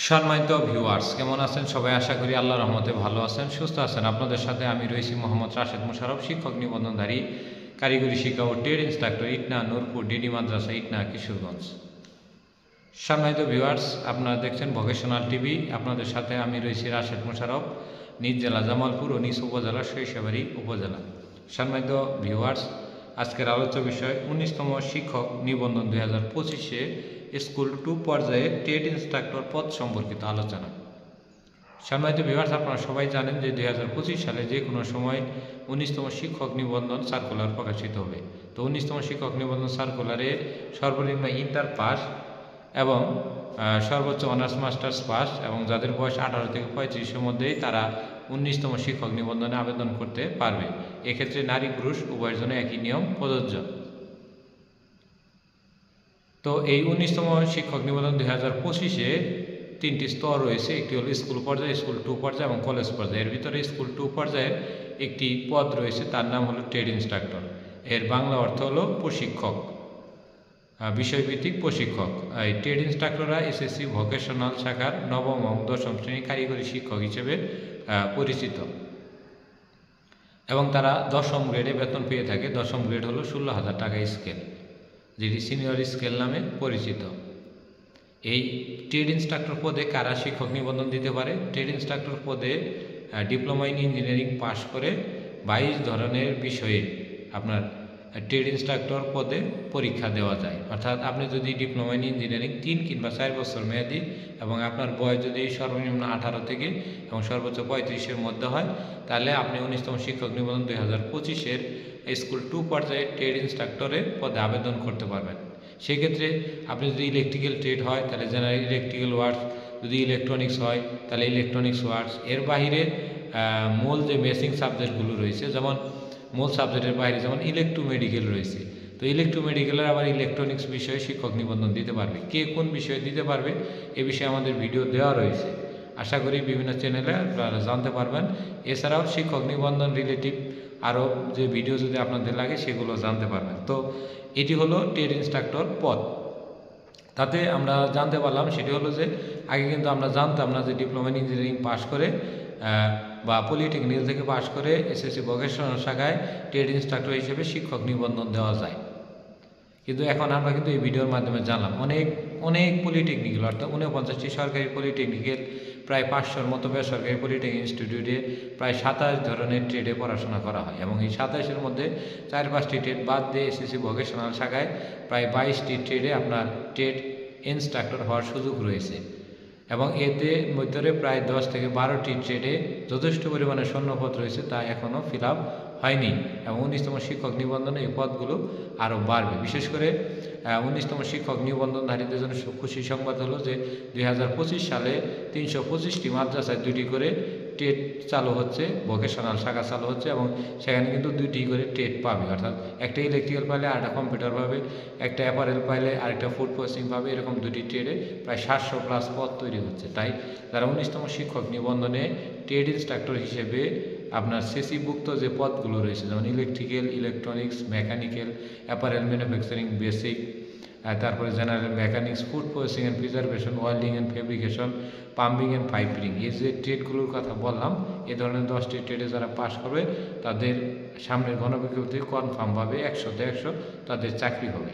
সম্মানিত ভিউয়ার্স, কেমন আছেন সবাই? আশা করি আল্লাহর রহমতে ভালো আছেন, সুস্থ আছেন। আপনাদের সাথে আমি রয়েছি মোহাম্মদ রাশেদ মোশাররফ, শিক্ষক নিবন্ধনধারী, কারিগরি শিক্ষা ও ট্রেড ইন্সট্রাক্টর, ইটনা নূরপুর ডিডি মাদ্রাসা, ইটনা, কিশোরগঞ্জ। সম্মানিত ভিউয়ার্স, আপনারা দেখছেন ভোকেশনাল টিভি। আপনাদের সাথে আমি রয়েছি রাশেদ মোশাররফ, নিজ জেলা জামালপুর ও নিজ উপজেলা সরিষাবাড়ী উপজেলা। সম্মানিত ভিউয়ার্স, আজকের আলোচ্য বিষয় 19তম শিক্ষক নিবন্ধন 2025-এ স্কুল 2 পর্যায়ে ট্রেড ইন্সট্রাক্টর পদ সম্পর্কিত আলোচনা। সম্মানিত ভিউয়ার্স, আপনারা সবাই জানেন যে 2025 সালে যে কোনো সময় 19তম শিক্ষক নিবন্ধন সার্কুলার প্রকাশিত হবে। তো 19তম শিক্ষক নিবন্ধন সার্কুলারে সর্বনিম্ন ইন্টার পাস এবং সর্বোচ্চ অনার্স মাস্টার্স পাস এবং যাদের বয়স 18 থেকে 35-এর মধ্যে তারা 19তম শিক্ষক নিবন্ধনে আবেদন করতে পারবে। এক্ষেত্রে নারী পুরুষ উভয়ের জন্য একই নিয়ম প্রযোজ্য। তো এই 19তম শিক্ষক নিবন্ধন 2025-এ 3টি স্তর রয়েছে। একটি হলো স্কুল পর্যায়ে, স্কুল 2 পর্যায়ে এবং কলেজ পর্যায়ে। এর ভিতরে স্কুল 2 পর্যায়ের একটি পদ রয়েছে, তার নাম হলো ট্রেড ইন্সট্রাক্টর। এর বাংলা অর্থ হলো প্রশিক্ষক, বিষয়ভিত্তিক প্রশিক্ষক। এই ট্রেড ইন্সট্রাক্টররা এসএসসি ভোকেশনাল শাখার 9ম এবং 10ম শ্রেণী কারিগরি শিক্ষক হিসেবে পরিচিত এবং তারা 10ম গ্রেডে বেতন পেয়ে থাকে। 10ম গ্রেড হলো 16,000 টাকা স্কেল, যেটি সিনিয়র স্কেল নামে পরিচিত। এই ট্রেড ইন্সট্রাক্টর পদে কারা শিক্ষক নিবন্ধন দিতে পারে? ট্রেড ইন্সট্রাক্টর পদে ডিপ্লোমা ইন ইঞ্জিনিয়ারিং পাশ করে 22 ধরনের বিষয়ে আপনার ট্রেড ইন্সট্রাক্টর পদে পরীক্ষা দেওয়া যায়। অর্থাৎ আপনি যদি ডিপ্লোমা ইন ইঞ্জিনিয়ারিং 3 কিংবা 4 বছর মেয়াদি এবং আপনার বয়স যদি সর্বনিম্ন 18 থেকে এবং সর্বোচ্চ 35-এর মধ্যে হয়, তাহলে আপনি 19তম শিক্ষক নিবন্ধন 2025-এর স্কুল 2 পর্যায়ে ট্রেড ইন্সট্রাক্টরের পদে আবেদন করতে পারবেন। সেক্ষেত্রে আপনি যদি ইলেকট্রিক্যাল ট্রেড হয় তাহলে জেনারেল ইলেকট্রিক্যাল ওয়ার্কস, যদি ইলেকট্রনিক্স হয় তাহলে ইলেকট্রনিক্স ওয়ার্কস। এর বাইরে মূল যে বেসিক সাবজেক্টগুলো রয়েছে, যেমন মূল সাবজেক্টের বাইরে যেমন ইলেকট্রোমেডিকেল রয়েছে, তো ইলেকট্রোমেডিকেলের আবার ইলেকট্রনিক্স বিষয়ে শিক্ষক নিবন্ধন দিতে পারবে। কে কোন বিষয়ে দিতে পারবে এ বিষয়ে আমাদের ভিডিও দেওয়া রয়েছে, আশা করি বিভিন্ন চ্যানেলে আপনারা জানতে পারবেন। এছাড়াও শিক্ষক নিবন্ধন রিলেটিভ আরও যে ভিডিও যদি আপনাদের লাগে সেগুলো জানতে পারবেন। তো এটি হলো ট্রেড ইন্সট্রাক্টর পদ। তাতে আমরা জানতে পারলাম সেটি হলো যে আগে কিন্তু আমরা জানতাম না যে ডিপ্লোমা ইন ইঞ্জিনিয়ারিং পাশ করে বা পলিটেকনিক থেকে পাশ করে এসএসসি ভোকেশনাল শাখায় ট্রেড ইন্সট্রাক্টর হিসেবে শিক্ষক নিবন্ধন দেওয়া যায়। কিন্তু এখন আমরা কিন্তু এই ভিডিওর মাধ্যমে জানলাম অনেক পলিটেকনিক্যাল, অর্থাৎ 49টি সরকারি পলিটেকনিক্যাল, প্রায় 500-র মতো বেসরকারি পলিটেকনিক ইনস্টিটিউটে প্রায় 27 ধরনের ট্রেডে পড়াশোনা করা হয় এবং এই 27-এর মধ্যে 4-5টি ট্রেড বাদ দিয়ে এসএসসি ভোকেশনাল শাখায় প্রায় 22টি ট্রেডে আপনার ট্রেড ইন্সট্রাক্টর হওয়ার সুযোগ রয়েছে এবং এতে মধ্যে প্রায় 10 থেকে 12টি ট্রেডে যথেষ্ট পরিমাণে শূন্যপদ রয়েছে, তা এখনও ফিল আপ হয়নি এবং 19তম শিক্ষক নিবন্ধনে এই পদগুলো আরও বাড়বে। বিশেষ করে 19তম শিক্ষক নিবন্ধনধারীদের জন্য খুশি সংবাদ হলো যে 2025 সালে 325টি মাদ্রাসায় 2টি করে ট্রেড চালু হচ্ছে, ভোকেশনাল শাখা চালু হচ্ছে এবং সেখানে কিন্তু 2টি করে ট্রেড পাবে। অর্থাৎ একটা ইলেকট্রিক্যাল পাইলে আরেকটা কম্পিউটার পাবে, একটা অ্যাপারেল পাইলে আরেকটা ফুড প্রসেসিং পাবে। এরকম 2টি ট্রেডে প্রায় 700+ পদ তৈরি হচ্ছে। তাই যারা 19তম শিক্ষক নিবন্ধনে ট্রেড ইন্সট্রাক্টর হিসেবে আপনার সিসিভুক্ত যে পদগুলো রয়েছে, যেমন electrical, electronics, mechanical, apparel manufacturing basic, তারপরে general mechanics, food processing and preservation, welding and fabrication, pumping and piping, এই যে ট্রেডগুলোর কথা বললাম, এই ধরনের 10টি ট্রেডে যারা পাশ করবে তাদের সামনের গণবিজ্ঞপ্তি কনফার্মভাবে 100তে 100 তাদের চাকরি হবে।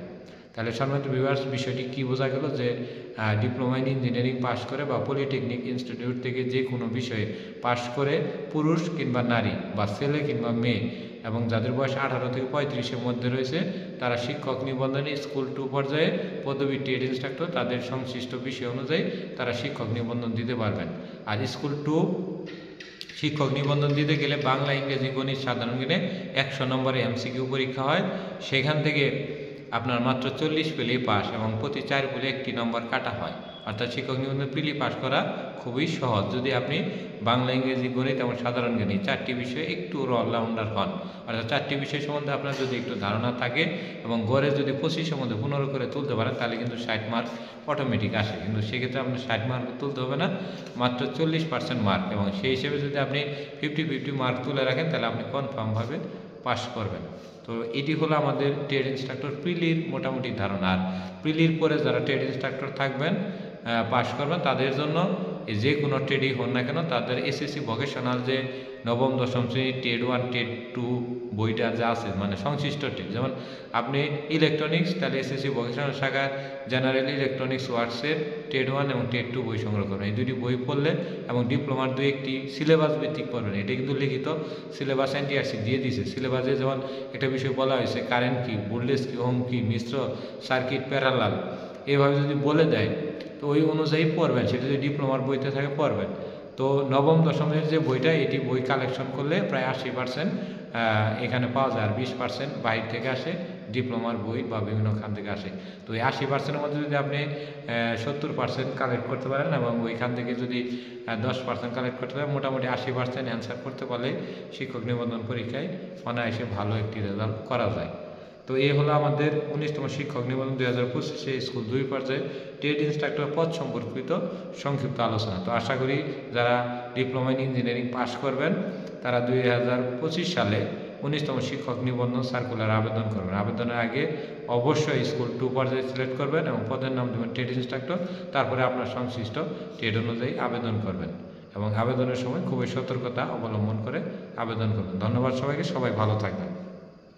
তাহলে সম্মানিত ভিউয়ার্স, বিষয়টি কী বোঝা গেল যে ডিপ্লোমা ইন ইঞ্জিনিয়ারিং পাশ করে বা পলিটেকনিক ইনস্টিটিউট থেকে যে কোনো বিষয়ে পাশ করে পুরুষ কিংবা নারী বা ছেলে কিংবা মেয়ে এবং যাদের বয়স 18 থেকে 35-এর মধ্যে রয়েছে তারা শিক্ষক নিবন্ধনে স্কুল 2 পর্যায়ে পদবী ট্রেড ইন্সট্রাক্টর তাদের সংশ্লিষ্ট বিষয় অনুযায়ী তারা শিক্ষক নিবন্ধন দিতে পারবেন। আর স্কুল 2 শিক্ষক নিবন্ধন দিতে গেলে বাংলা, ইংরেজি, গণিত, সাধারণ জ্ঞানে 100 নম্বরে এমসিকিউ পরীক্ষা হয়। সেখান থেকে আপনার মাত্র 40 পেলেই পাস এবং প্রতি 4 পেলে 1টি নম্বর কাটা হয়। অর্থাৎ শিক্ষক নিবন্ধন প্রিলি পাস করা খুবই সহজ যদি আপনি বাংলা, ইংরেজি, গণিত এবং সাধারণ জ্ঞান 4টি বিষয়ে একটু অলরাউন্ডার হন। অর্থাৎ 4টি বিষয় সম্বন্ধে আপনার যদি একটু ধারণা থাকে এবং গড়ে যদি 25-এর মধ্যে 15 করে তুলতে পারেন তাহলে কিন্তু 60 মার্ক অটোমেটিক আসে। কিন্তু সেক্ষেত্রে আপনার 60 মার্ক তুলতে হবে না, মাত্র 40% মার্ক, এবং সেই হিসেবে যদি আপনি 50-50 মার্ক তুলে রাখেন তাহলে আপনি কনফার্মভাবে পাস করবেন। তো এটি হলো আমাদের ট্রেড ইন্সট্রাক্টর প্রিলির মোটামুটি ধারণা। আর প্রিলির পরে যারা ট্রেড ইন্সট্রাক্টর থাকবেন পাশ করবেন তাদের জন্য যে কোনো ট্রেডই হন না কেন তাদের এসএসসি ভোকেশনাল যে নবম দশম শ্রেণী টেড 1 টেড 2 বইটা যা আছে মানে সংশ্লিষ্ট টেড, যেমন আপনি ইলেকট্রনিক্স তাহলে এসএসসি ভোকেশনাল শাখা জেনারেল ইলেকট্রনিক্স ওয়ার্কসের টেড 1 এবং টেড 2 বই সংগ্রহ করবেন। এই দুটি বই পড়লে এবং ডিপ্লোমার দুই একটি সিলেবাস ভিত্তিক পড়বেন। এটা কিন্তু লিখিত সিলেবাস এনটিআরসি দিয়ে দিয়েছে। সিলেবাসে যেমন একটা বিষয় বলা হয়েছে কারেন্ট কি, ভোল্টেজ কি, ওহম কি, মিশ্র সার্কিট, প্যারালাল, এভাবে যদি বলে দেয় তো ওই অনুযায়ী পড়বেন, সেটা যদি ডিপ্লোমার বইতে থাকে পড়বেন। তো নবম দশমের যে বইটা এটি বই কালেকশন করলে প্রায় 80% এখানে পাওয়া যায়, আর 20% বাইরে থেকে আসে, ডিপ্লোমার বই বা বিভিন্ন খান থেকে আসে। তো এই 80%-এর মধ্যে যদি আপনি 70% কালেক্ট করতে পারেন এবং ওইখান থেকে যদি 10% কালেক্ট করতে পারেন, মোটামুটি 80% অ্যান্সার করতে পারলে শিক্ষক নিবন্ধন পরীক্ষায় অনায়াসে ভালো একটি রেজাল্ট করা যায়। তো এই হলো আমাদের 19তম শিক্ষক নিবন্ধন 2025 স্কুল 2 পর্যায়ে ট্রেড ইনস্ট্রাক্টর পদ সম্পর্কিত সংক্ষিপ্ত আলোচনা। তো আশা করি যারা ডিপ্লোমা ইন ইঞ্জিনিয়ারিং পাশ করবেন তারা 2025 সালে 19তম শিক্ষক নিবন্ধন সার্কুলার আবেদন করবেন। আবেদনের আগে অবশ্যই স্কুল 2 পর্যায়ে সিলেক্ট করবেন এবং পদের নাম দেবেন ট্রেড ইনস্ট্রাক্টর, তারপরে আপনার সংশ্লিষ্ট ট্রেড অনুযায়ী আবেদন করবেন এবং আবেদনের সময় খুবই সতর্কতা অবলম্বন করে আবেদন করবেন। ধন্যবাদ সবাইকে, সবাই ভালো থাকবেন।